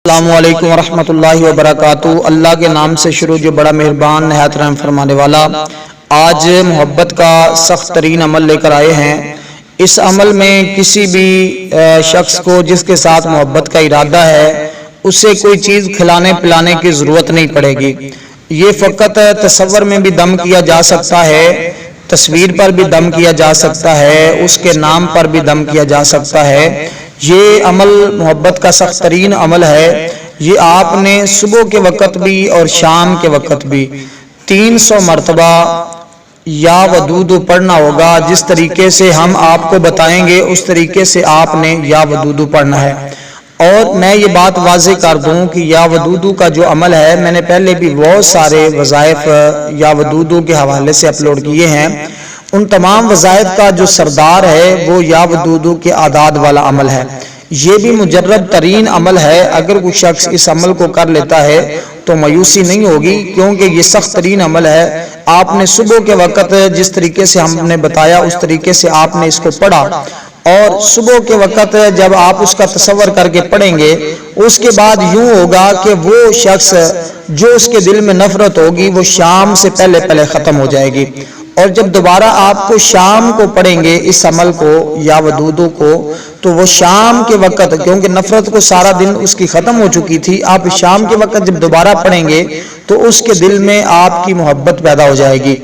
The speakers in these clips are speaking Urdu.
السلام علیکم ورحمۃ اللہ وبرکاتہ۔ اللہ کے نام سے شروع جو بڑا مہربان نہایت رحم فرمانے والا۔ آج محبت کا سخت ترین عمل لے کر آئے ہیں۔ اس عمل میں کسی بھی شخص کو جس کے ساتھ محبت کا ارادہ ہے اسے کوئی چیز کھلانے پلانے کی ضرورت نہیں پڑے گی۔ یہ فقط تصور میں بھی دم کیا جا سکتا ہے، تصویر پر بھی دم کیا جا سکتا ہے، اس کے نام پر بھی دم کیا جا سکتا ہے۔ یہ عمل محبت کا سخت ترین عمل ہے۔ یہ آپ نے صبح کے وقت بھی اور شام کے وقت بھی 300 مرتبہ یا ودود پڑھنا ہوگا۔ جس طریقے سے ہم آپ کو بتائیں گے اس طریقے سے آپ نے یا ودود پڑھنا ہے۔ اور میں یہ بات واضح کر دوں کہ یا ودود کا جو عمل ہے، میں نے پہلے بھی بہت سارے وظائف یا ودود کے حوالے سے اپلوڈ کیے ہیں۔ ان تمام وظائف کا جو سردار ہے وہ یا ودود کے اعداد والا عمل ہے۔ یہ بھی مجرب ترین عمل ہے۔ اگر کوئی شخص اس عمل کو کر لیتا ہے تو مایوسی نہیں ہوگی، کیونکہ یہ سخت ترین عمل ہے۔ آپ نے صبح کے وقت جس طریقے سے ہم نے بتایا اس طریقے سے آپ نے اس کو پڑھا، اور صبح کے وقت جب آپ اس کا تصور کر کے پڑھیں گے اس کے بعد یوں ہوگا کہ وہ شخص جو اس کے دل میں نفرت ہوگی وہ شام سے پہلے ختم ہو جائے گی۔ اور جب دوبارہ آپ کو شام کو پڑھیں گے اس عمل کو یا ودود کو، تو وہ شام کے وقت، کیونکہ نفرت کو سارا دن اس کی ختم ہو چکی تھی، آپ شام کے وقت جب دوبارہ پڑھیں گے تو اس کے دل میں آپ کی محبت پیدا ہو جائے گی۔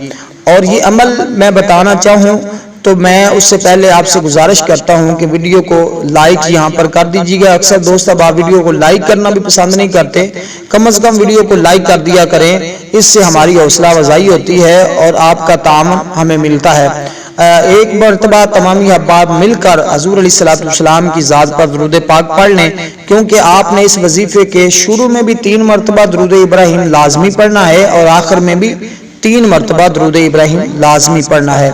اور یہ عمل میں بتانا چاہوں تو میں اس سے پہلے آپ سے گزارش کرتا ہوں کہ ویڈیو کو لائک یہاں پر کر دیجیے گا۔ اکثر دوست اب آپ ویڈیو کو لائک کرنا بھی پسند نہیں کرتے، کم از کم ویڈیو کو لائک کر دیا کریں، اس سے ہماری حوصلہ افزائی ہوتی ہے اور آپ کا تعاون ہمیں ملتا ہے۔ ایک مرتبہ تمامی احباب مل کر حضور علیہ الصلوۃ والسلام کی ذات پر درود پاک پڑھ لیں، کیونکہ آپ نے اس وظیفے کے شروع میں بھی 3 مرتبہ درود ابراہیم لازمی پڑھنا ہے اور آخر میں بھی 3 مرتبہ درود ابراہیم لازمی پڑھنا ہے۔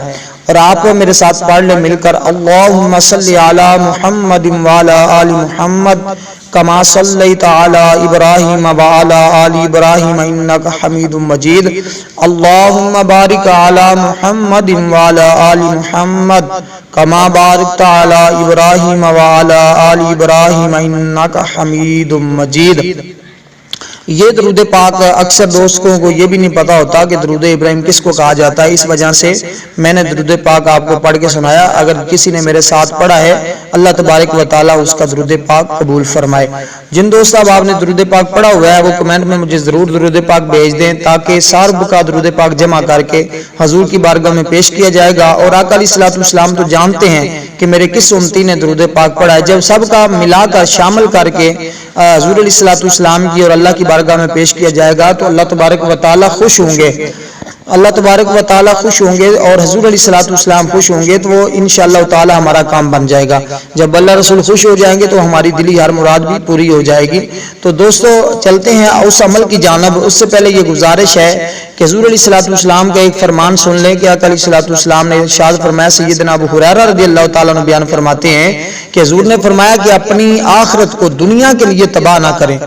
اور آپ میرے ساتھ پڑھ لیں مل کر، اللہم صلی علی محمد وعلی آل محمد کما صلیت علی ابراہیم وعلی آل ابراہیم انک حمید مجید، اللہم بارک علی محمد وعلی آل محمد کما بارکت علی ابراہیم وعلی آل ابراہیم انک حمید مجید۔ یہ درود پاک اکثر دوستوں کو یہ بھی نہیں پتا ہوتا کہ درود ابراہیم کس کو کہا جاتا ہے، اس وجہ سے میں نے درود پاک آپ کو پڑھ کے سنایا۔ اگر کسی نے میرے ساتھ پڑھا ہے اللہ تبارک و تعالیٰ اس کا درود پاک قبول فرمائے۔ جن دوست صاحب آپ نے درود پاک پڑھا ہوا ہے وہ کمنٹ میں مجھے ضرور درود پاک بھیج دیں، تاکہ سارب کا درود پاک جمع کر کے حضور کی بارگاہ میں پیش کیا جائے گا۔ اور آقا علیہ الصلوۃ والسلام تو جانتے ہیں کہ میرے کس امتی نے درود پاک پڑھا ہے۔ جب سب کا ملا کر شامل کر کے حضور علیہ الصلوۃ والسلام کی اور اللہ کی بارگاہ میں پیش کیا جائے گا تو اللہ تبارک و تعالیٰ خوش ہوں گے، اللہ تبارک و تعالیٰ خوش ہوں گے اور حضور علیہ الصلوۃ والسلام خوش ہوں گے، تو وہ انشاءاللہ تعالیٰ ہمارا کام بن جائے گا۔ جب اللہ رسول خوش ہو جائیں گے تو ہماری دلی ہر مراد بھی پوری ہو جائے گی۔ تو دوستو چلتے ہیں اس عمل کی جانب۔ اس سے پہلے یہ گزارش ہے کہ حضور علیہ الصلوۃ والسلام کا ایک فرمان سن لیں کہ آقا علیہ الصلوۃ والسلام نے ارشاد فرمایا، سیدنا ابو ہریرہ رضی اللہ تعالیٰ عنہ بیان فرماتے ہیں کہ حضور نے فرمایا کہ اپنی آخرت کو دنیا کے لیے تباہ نہ کریں،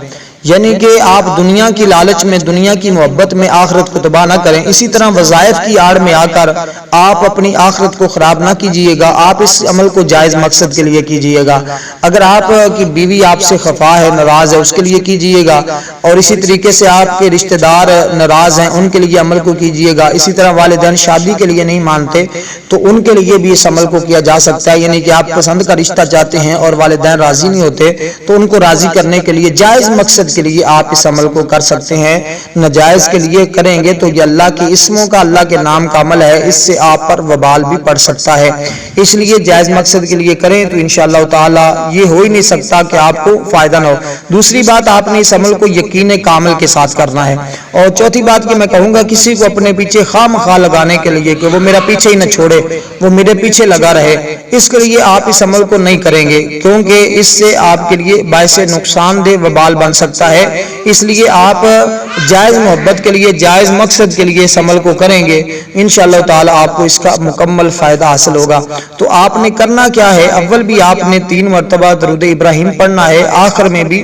یعنی کہ آپ دنیا کی لالچ میں، دنیا کی محبت میں آخرت کو تباہ نہ کریں۔ اسی طرح وظائف کی آڑ میں آ کر آپ اپنی آخرت کو خراب نہ کیجیے گا، آپ اس عمل کو جائز مقصد کے لیے کیجیے گا۔ اگر آپ کی بیوی آپ سے خفا ہے، ناراض ہے، اس کے لیے کیجیے گا، اور اسی طریقے سے آپ کے رشتہ دار ناراض ہیں ان کے لیے عمل کو کیجیے گا۔ اسی طرح والدین شادی کے لیے نہیں مانتے تو ان کے لیے بھی اس عمل کو کیا جا سکتا ہے، یعنی کہ آپ پسند کا رشتہ چاہتے ہیں اور والدین راضی نہیں ہوتے تو ان کو راضی کرنے کے لیے جائز مقصد کے لیے آپ اس عمل کو کر سکتے ہیں۔ ناجائز کے لیے کریں گے تو یہ اللہ کے اسموں کا، اللہ کے نام کا عمل ہے، اس سے آپ پر وبال بھی پڑ سکتا ہے۔ اس لیے جائز مقصد کے لیے کریں تو انشاءاللہ تعالی یہ ہو ہی نہیں سکتا کہ آپ کو فائدہ نہ ہو۔ دوسری بات، آپ نے اس عمل کو یقین کامل کے ساتھ کرنا ہے۔ اور چوتھی بات کہ میں کہوں گا کسی کو اپنے پیچھے خواہ مخواہ لگانے کے لیے کہ وہ میرا پیچھے ہی نہ چھوڑے، وہ میرے پیچھے لگا رہے، اس کے لیے آپ اس عمل کو نہیں کریں گے، کیونکہ اس سے آپ کے لیے باعث نقصان دہ وبال بن سکتا ہے۔ اس لیے آپ جائز محبت کے لیے، جائز مقصد کے لیے اس عمل کو کریں گے، انشاءاللہ تعالی آپ کو اس کا مکمل فائدہ حاصل ہوگا۔ تو آپ نے کرنا کیا ہے، اول بھی آپ نے 3 مرتبہ درود ابراہیم پڑھنا ہے، آخر میں بھی